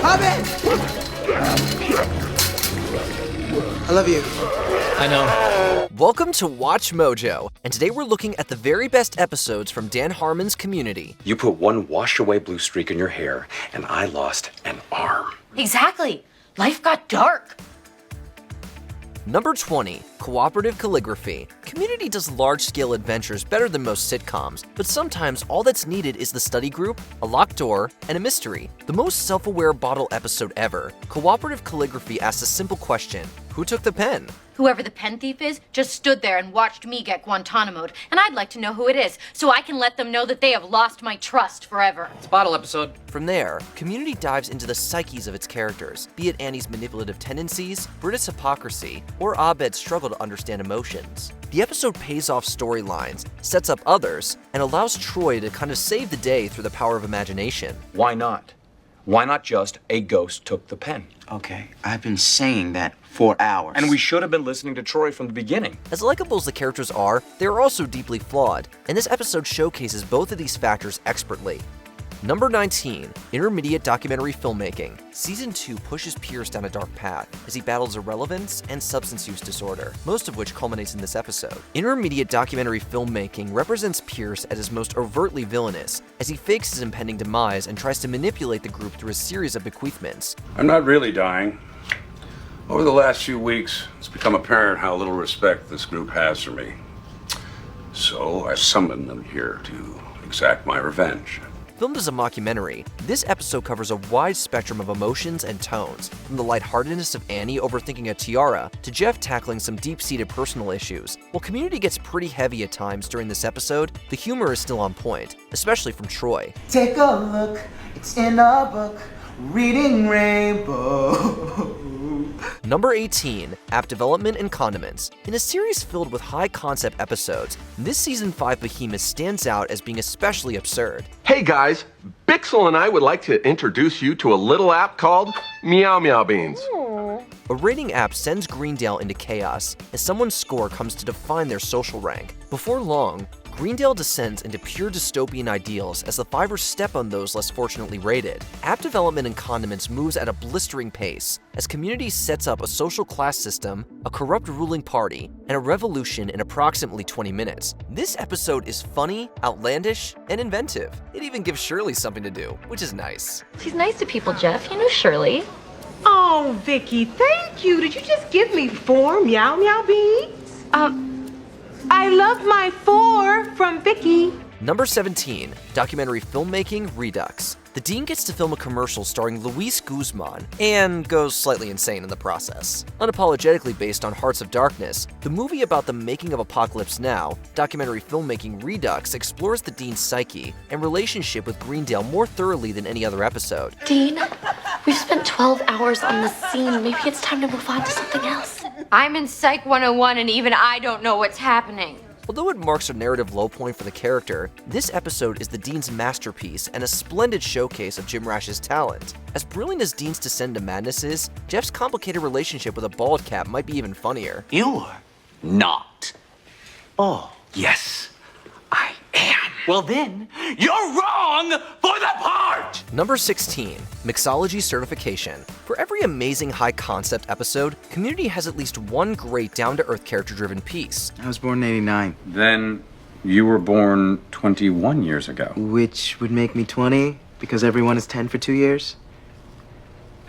Abed! I love you. I know. Welcome to Watch Mojo, and today we're looking at the very best episodes from Dan Harmon's Community. You put one wash-away blue streak in your hair, and I lost an arm. Exactly. Life got dark. Number 20, Cooperative Calligraphy. Community does large-scale adventures better than most sitcoms, but sometimes all that's needed is the study group, a locked door, and a mystery. The most self-aware bottle episode ever, Cooperative Calligraphy asks a simple question: who took the pen? Whoever the pen thief is just stood there and watched me get Guantanamo'd, and I'd like to know who it is, so I can let them know that they have lost my trust forever. It's a bottle episode. From there, Community dives into the psyches of its characters, be it Annie's manipulative tendencies, Britta's hypocrisy, or Abed's struggle to understand emotions. The episode pays off storylines, sets up others, and allows Troy to kind of save the day through the power of imagination. Why not? Why not just a ghost took the pen? Okay, I've been saying that for hours. And we should have been listening to Troy from the beginning. As likable as the characters are, they are also deeply flawed, and this episode showcases both of these factors expertly. Number 19, Intermediate Documentary Filmmaking. Season 2 pushes Pierce down a dark path as he battles irrelevance and substance use disorder, most of which culminates in this episode. Intermediate Documentary Filmmaking represents Pierce at his most overtly villainous, as he fakes his impending demise and tries to manipulate the group through a series of bequeathments. I'm not really dying. Over the last few weeks, it's become apparent how little respect this group has for me. So I summoned them here to exact my revenge. Filmed as a mockumentary, this episode covers a wide spectrum of emotions and tones, from the lightheartedness of Annie overthinking a tiara to Jeff tackling some deep-seated personal issues. While Community gets pretty heavy at times during this episode, the humor is still on point, especially from Troy. Take a look, it's in a book, Reading Rainbow. Number 18, App Development and Condiments. In a series filled with high-concept episodes, this Season 5 behemoth stands out as being especially absurd. Hey guys, Bixel and I would like to introduce you to a little app called Meow Meow Beans. A rating app sends Greendale into chaos as someone's score comes to define their social rank. Before long, Greendale descends into pure dystopian ideals as the fivers step on those less fortunately rated. App Development and Condiments moves at a blistering pace as Community sets up a social class system, a corrupt ruling party, and a revolution in approximately 20 minutes. This episode is funny, outlandish, and inventive. It even gives Shirley something to do, which is nice. She's nice to people, Jeff. You know Shirley. Oh, Vicky, thank you. Did you just give me 4 Meow Meow Beans? I love my 4 from Vicky. Number 17, Documentary Filmmaking Redux. The Dean gets to film a commercial starring Luis Guzman and goes slightly insane in the process. Unapologetically based on Hearts of Darkness, the movie about the making of Apocalypse Now, Documentary Filmmaking Redux explores the Dean's psyche and relationship with Greendale more thoroughly than any other episode. Dean, we've spent 12 hours on this scene. Maybe it's time to move on to something else. I'm in Psych 101 and even I don't know what's happening. Although it marks a narrative low point for the character, this episode is the Dean's masterpiece and a splendid showcase of Jim Rash's talent. As brilliant as Dean's descent to madness is, Jeff's complicated relationship with a bald cap might be even funnier. You're not. Oh. Yes, I am. Well then, you're wrong for the part! Number 16, Mixology Certification. For every amazing high-concept episode, Community has at least one great down-to-earth character-driven piece. I was born in 89. Then you were born 21 years ago. Which would make me 20, because everyone is 10 for 2 years.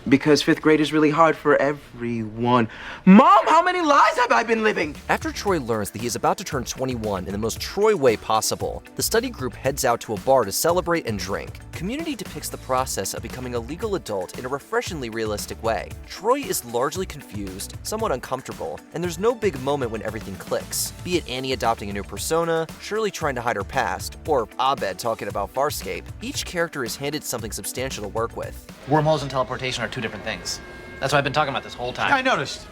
Because 5th grade is really hard for everyone. Mom, how many lies have I been living? After Troy learns that he is about to turn 21 in the most Troy way possible, the study group heads out to a bar to celebrate and drink. Community depicts the process of becoming a legal adult in a refreshingly realistic way. Troy is largely confused, somewhat uncomfortable, and there's no big moment when everything clicks. Be it Annie adopting a new persona, Shirley trying to hide her past, or Abed talking about Farscape, each character is handed something substantial to work with. Wormholes and teleportation are 2 different things. That's what I've been talking about this whole time. I noticed.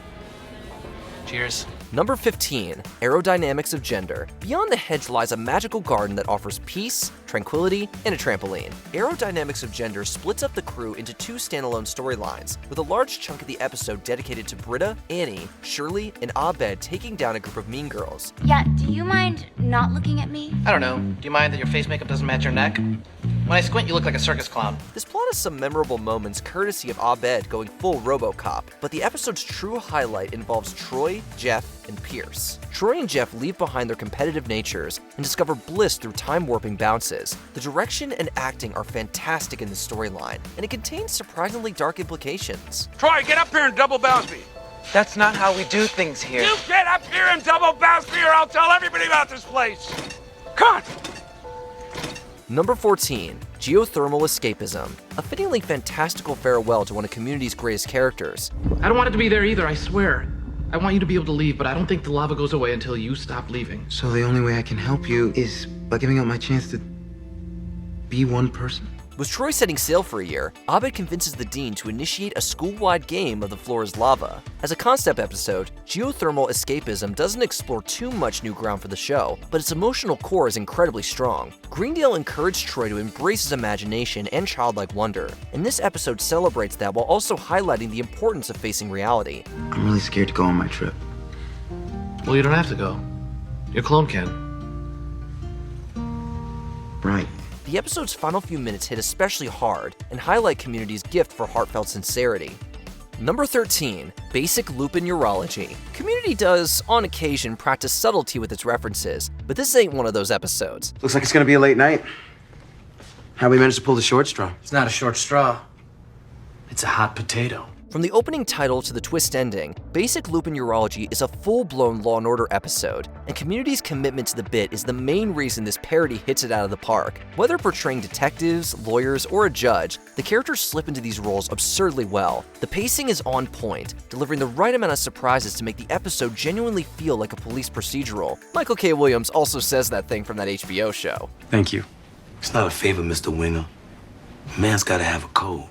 Cheers. Number 15, Aerodynamics of Gender. Beyond the hedge lies a magical garden that offers peace, tranquility, and a trampoline. Aerodynamics of Gender splits up the crew into 2 standalone storylines, with a large chunk of the episode dedicated to Britta, Annie, Shirley, and Abed taking down a group of mean girls. Yeah, do you mind not looking at me? I don't know. Do you mind that your face makeup doesn't match your neck? When I squint, you look like a circus clown. This plot has some memorable moments courtesy of Abed going full RoboCop, but the episode's true highlight involves Troy, Jeff, and Pierce. Troy and Jeff leave behind their competitive natures and discover bliss through time-warping bounces. The direction and acting are fantastic in the storyline, and it contains surprisingly dark implications. Troy, get up here and double bounce me. That's not how we do things here. You get up here and double bounce me or I'll tell everybody about this place. Cut! Number 14, Geothermal Escapism, a fittingly fantastical farewell to one of Community's greatest characters. I don't want it to be there either, I swear. I want you to be able to leave, but I don't think the lava goes away until you stop leaving. So the only way I can help you is by giving up my chance to be one person? With Troy setting sail for a year, Abed convinces the dean to initiate a school-wide game of the floor is lava. As a concept episode, Geothermal Escapism doesn't explore too much new ground for the show, but its emotional core is incredibly strong. Greendale encouraged Troy to embrace his imagination and childlike wonder, and this episode celebrates that while also highlighting the importance of facing reality. I'm really scared to go on my trip. Well, you don't have to go. Your clone can. Right. The episode's final few minutes hit especially hard and highlight Community's gift for heartfelt sincerity. Number 13, Basic Lupine Urology. Community does, on occasion, practice subtlety with its references, but this ain't one of those episodes. Looks like it's gonna be a late night. How we managed to pull the short straw? It's not a short straw. It's a hot potato. From the opening title to the twist ending, Basic Lupine Urology is a full-blown Law & Order episode, and Community's commitment to the bit is the main reason this parody hits it out of the park. Whether portraying detectives, lawyers, or a judge, the characters slip into these roles absurdly well. The pacing is on point, delivering the right amount of surprises to make the episode genuinely feel like a police procedural. Michael K. Williams also says that thing from that HBO show. Thank you. It's not a favor, Mr. Winger. A man's gotta have a code.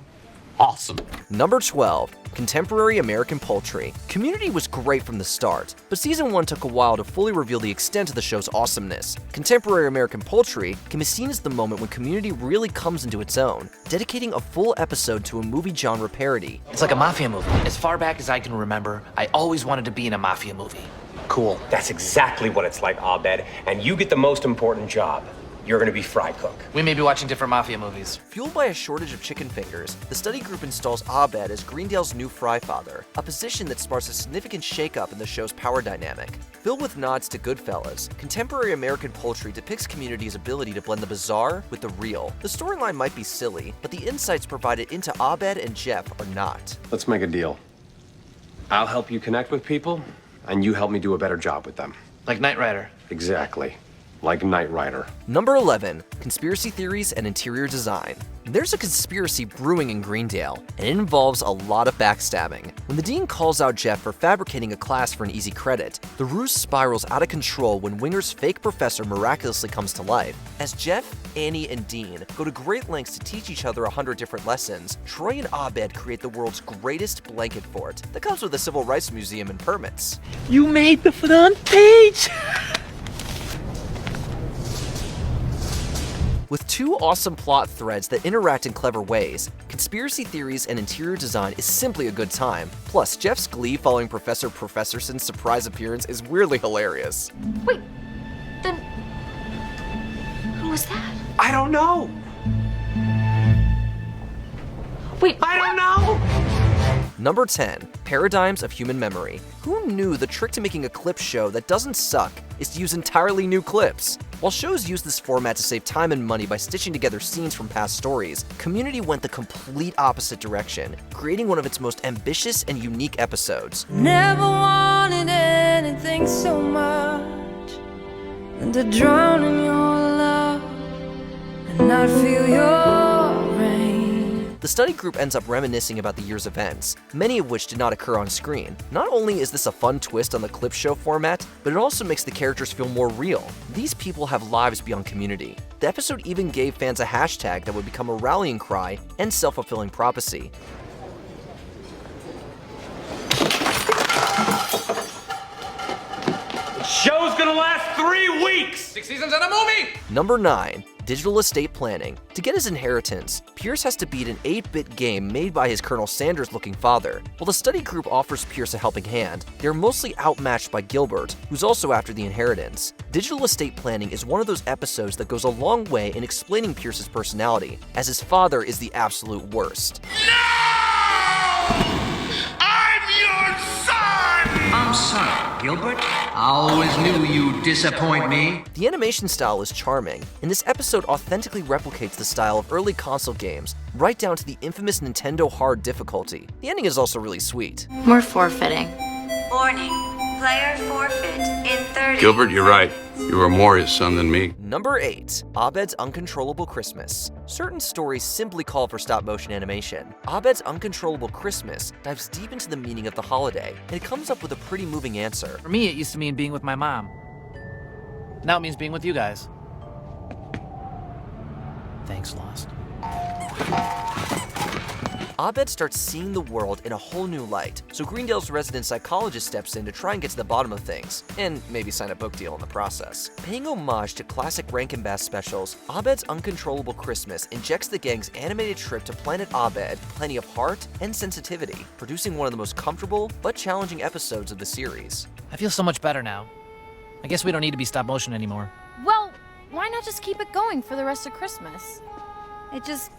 Awesome. Number 12, Contemporary American Poultry. Community was great from the start, but Season 1 took a while to fully reveal the extent of the show's awesomeness. Contemporary American Poultry can be seen as the moment when Community really comes into its own, dedicating a full episode to a movie genre parody. It's like a mafia movie. As far back as I can remember, I always wanted to be in a mafia movie. Cool. That's exactly what it's like, Abed, and you get the most important job. You're gonna be fry cook. We may be watching different mafia movies. Fueled by a shortage of chicken fingers, the study group installs Abed as Greendale's new fry father, a position that sparks a significant shakeup in the show's power dynamic. Filled with nods to Goodfellas, Contemporary American Poultry depicts Community's ability to blend the bizarre with the real. The storyline might be silly, but the insights provided into Abed and Jeff are not. Let's make a deal. I'll help you connect with people, and you help me do a better job with them. Like Knight Rider. Exactly. Like Knight Rider. Number 11, Conspiracy Theories and Interior Design. There's a conspiracy brewing in Greendale, and it involves a lot of backstabbing. When the dean calls out Jeff for fabricating a class for an easy credit, the ruse spirals out of control when Winger's fake professor miraculously comes to life. As Jeff, Annie, and Dean go to great lengths to teach each other 100 different lessons, Troy and Abed create the world's greatest blanket fort that comes with a civil rights museum and permits. You made the front page! With two awesome plot threads that interact in clever ways, Conspiracy Theories and Interior Design is simply a good time. Plus, Jeff's glee following Professor Professorson's surprise appearance is weirdly hilarious. Wait, then who was that? I don't know. Wait, I don't know. Number 10, Paradigms of Human Memory. Who knew the trick to making a clip show that doesn't suck is to use entirely new clips? While shows use this format to save time and money by stitching together scenes from past stories, Community went the complete opposite direction, creating one of its most ambitious and unique episodes. Never wanted anything so much than to drown in your love and not feel your rain. The study group ends up reminiscing about the year's events, many of which did not occur on screen. Not only is this a fun twist on the clip show format, but it also makes the characters feel more real. These people have lives beyond Community. The episode even gave fans a hashtag that would become a rallying cry and self-fulfilling prophecy. The show's gonna last 3 weeks! 6 seasons and a movie! Number 9, digital estate planning. To get his inheritance, Pierce has to beat an 8-bit game made by his Colonel Sanders-looking father. While the study group offers Pierce a helping hand, they're mostly outmatched by Gilbert, who's also after the inheritance. Digital estate planning is one of those episodes that goes a long way in explaining Pierce's personality, as his father is the absolute worst. I'm sorry, Gilbert. I always knew you'd disappoint me. The animation style is charming, and this episode authentically replicates the style of early console games, right down to the infamous Nintendo hard difficulty. The ending is also really sweet. We're forfeiting. Warning. Player forfeit in 30. Gilbert, you're right. You are more his son than me. Number 8. Abed's Uncontrollable Christmas. Certain stories simply call for stop-motion animation. Abed's Uncontrollable Christmas dives deep into the meaning of the holiday, and it comes up with a pretty moving answer. For me, it used to mean being with my mom. Now it means being with you guys. Thanks, Lost. Abed starts seeing the world in a whole new light, so Greendale's resident psychologist steps in to try and get to the bottom of things, and maybe sign a book deal in the process. Paying homage to classic Rankin Bass specials, Abed's Uncontrollable Christmas injects the gang's animated trip to Planet Abed plenty of heart and sensitivity, producing one of the most comfortable but challenging episodes of the series. I feel so much better now. I guess we don't need to be stop motion anymore. Well, why not just keep it going for the rest of Christmas? It just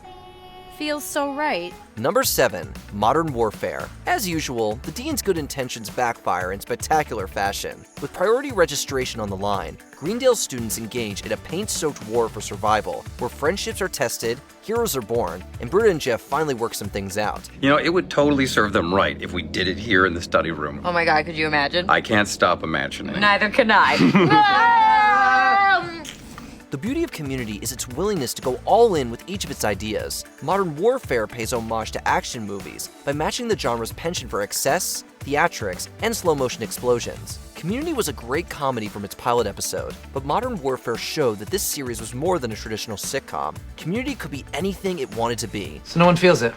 feels so right. Number 7. Modern Warfare. As usual, the Dean's good intentions backfire in spectacular fashion. With priority registration on the line, Greendale students engage in a paint-soaked war for survival, where friendships are tested, heroes are born, and Britta and Jeff finally work some things out. You know, it would totally serve them right if we did it here in the study room. Oh my god, could you imagine? I can't stop imagining. Neither can I. The beauty of Community is its willingness to go all in with each of its ideas. Modern Warfare pays homage to action movies by matching the genre's penchant for excess, theatrics, and slow-motion explosions. Community was a great comedy from its pilot episode, but Modern Warfare showed that this series was more than a traditional sitcom. Community could be anything it wanted to be. So no one feels it?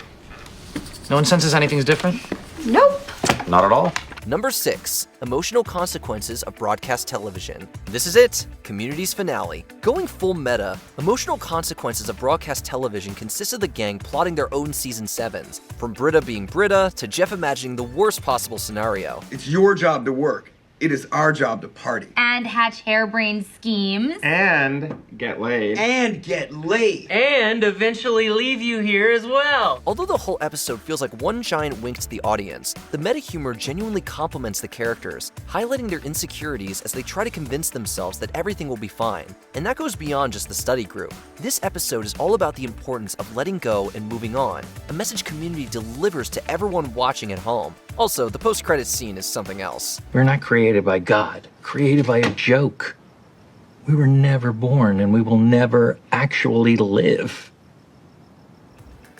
No one senses anything's different? Nope. Not at all. Number 6. Emotional Consequences of Broadcast Television. This is it, Community's finale. Going full meta, Emotional Consequences of Broadcast Television consists of the gang plotting their own Season 7s, from Britta being Britta to Jeff imagining the worst possible scenario. It's your job to work. It is our job to party. And hatch harebrained schemes. And get laid. And get laid. And eventually leave you here as well. Although the whole episode feels like one giant wink to the audience, the meta humor genuinely complements the characters, highlighting their insecurities as they try to convince themselves that everything will be fine. And that goes beyond just the study group. This episode is all about the importance of letting go and moving on, a message Community delivers to everyone watching at home. Also, the post-credits scene is something else. We're not created by God, created by a joke. We were never born, and we will never actually live.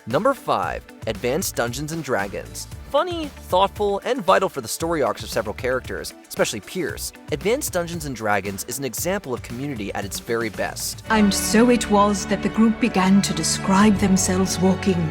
Number 5. Advanced Dungeons & Dragons. Funny, thoughtful, and vital for the story arcs of several characters, especially Pierce, Advanced Dungeons & Dragons is an example of Community at its very best. And so it was that the group began to describe themselves walking.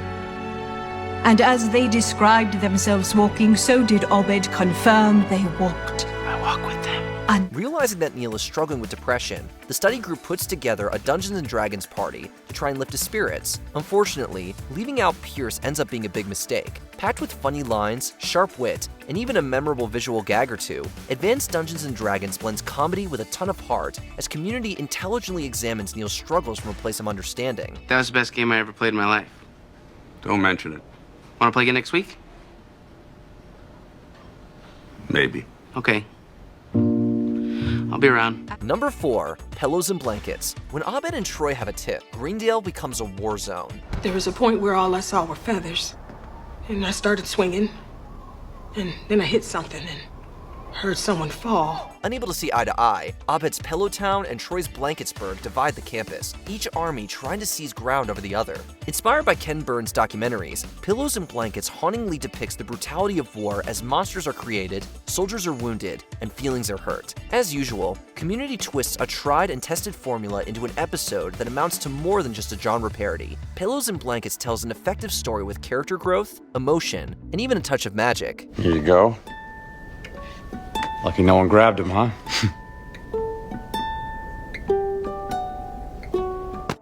And as they described themselves walking, so did Abed confirm they walked. I walk with them. And realizing that Neil is struggling with depression, the study group puts together a Dungeons & Dragons party to try and lift his spirits. Unfortunately, leaving out Pierce ends up being a big mistake. Packed with funny lines, sharp wit, and even a memorable visual gag or two, Advanced Dungeons & Dragons blends comedy with a ton of heart as Community intelligently examines Neil's struggles from a place of understanding. That was the best game I ever played in my life. Don't mention it. Want to play again next week? Maybe. Okay. I'll be around. Number 4. Pillows and Blankets. When Abed and Troy have a tip, Greendale becomes a war zone. There was a point where all I saw were feathers. And I started swinging. And then I hit something and heard someone fall. Unable to see eye to eye, Abed's Pillowtown and Troy's Blanketsburg divide the campus, each army trying to seize ground over the other. Inspired by Ken Burns' documentaries, Pillows and Blankets hauntingly depicts the brutality of war as monsters are created, soldiers are wounded, and feelings are hurt. As usual, Community twists a tried and tested formula into an episode that amounts to more than just a genre parody. Pillows and Blankets tells an effective story with character growth, emotion, and even a touch of magic. Here you go. Lucky no one grabbed him, huh?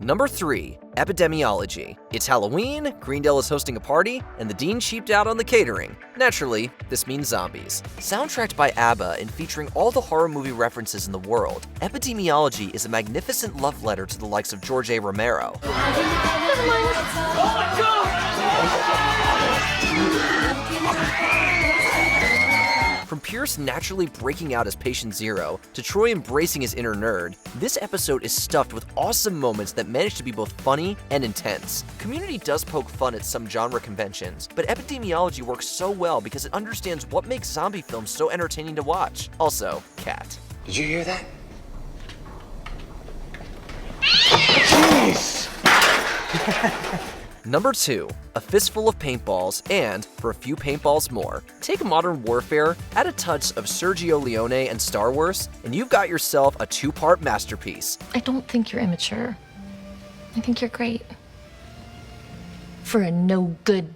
Number 3, Epidemiology. It's Halloween, Greendale is hosting a party, and the dean cheaped out on the catering. Naturally, this means zombies. Soundtracked by ABBA and featuring all the horror movie references in the world, Epidemiology is a magnificent love letter to the likes of George A. Romero. From Pierce naturally breaking out as patient zero to Troy embracing his inner nerd, this episode is stuffed with awesome moments that manage to be both funny and intense. Community does poke fun at some genre conventions, but Epidemiology works so well because it understands what makes zombie films so entertaining to watch. Also, cat. Did you hear that? Jeez! Number 2, A Fistful of Paintballs, and For a Few Paintballs More. Take Modern Warfare, add a touch of Sergio Leone and Star Wars, and you've got yourself a 2-part masterpiece. I don't think you're immature. I think you're great. For a no-good,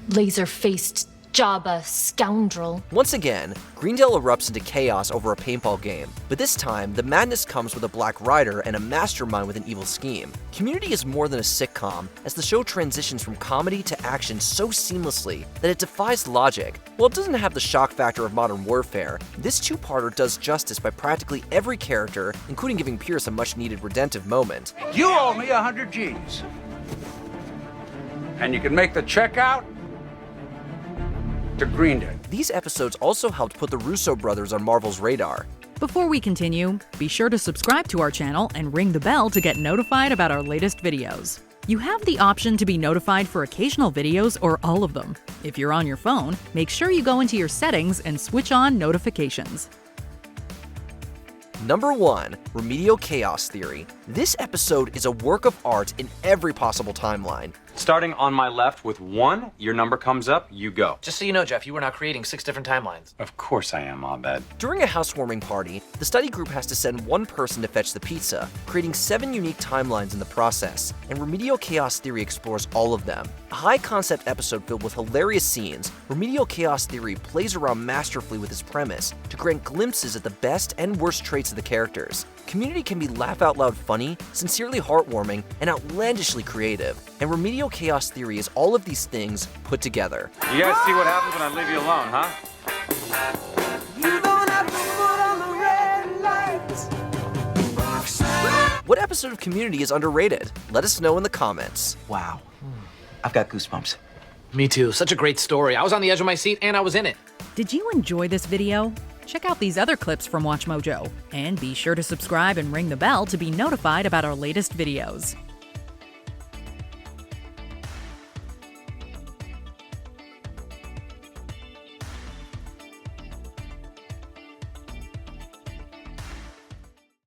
laser-faced Jabba scoundrel. Once again, Greendale erupts into chaos over a paintball game, but this time, the madness comes with a Black Rider and a mastermind with an evil scheme. Community is more than a sitcom, as the show transitions from comedy to action so seamlessly that it defies logic. While it doesn't have the shock factor of Modern Warfare, this 2-parter does justice by practically every character, including giving Pierce a much-needed redemptive moment. You owe me 100 G's. And you can make the check out to Greendale. These episodes also helped put the Russo brothers on Marvel's radar. Before we continue, be sure to subscribe to our channel and ring the bell to get notified about our latest videos. You have the option to be notified for occasional videos or all of them. If you're on your phone, make sure you go into your settings and switch on notifications. Number 1, Remedial Chaos Theory. This episode is a work of art in every possible timeline. Starting on my left with 1, your number comes up, you go. Just so you know, Jeff, you were now creating 6 different timelines. Of course I am, Abed. During a housewarming party, the study group has to send one person to fetch the pizza, creating 7 unique timelines in the process, and Remedial Chaos Theory explores all of them. A high-concept episode filled with hilarious scenes, Remedial Chaos Theory plays around masterfully with its premise to grant glimpses at the best and worst traits of the characters. Community can be laugh-out-loud funny, sincerely heartwarming, and outlandishly creative, and Remedial Chaos Theory is all of these things put together. You guys see what happens when I leave you alone, huh? What episode of Community is underrated? Let us know in the comments. Wow. I've got goosebumps. Me too. Such a great story. I was on the edge of my seat and I was in it. Did you enjoy this video? Check out these other clips from WatchMojo, and be sure to subscribe and ring the bell to be notified about our latest videos.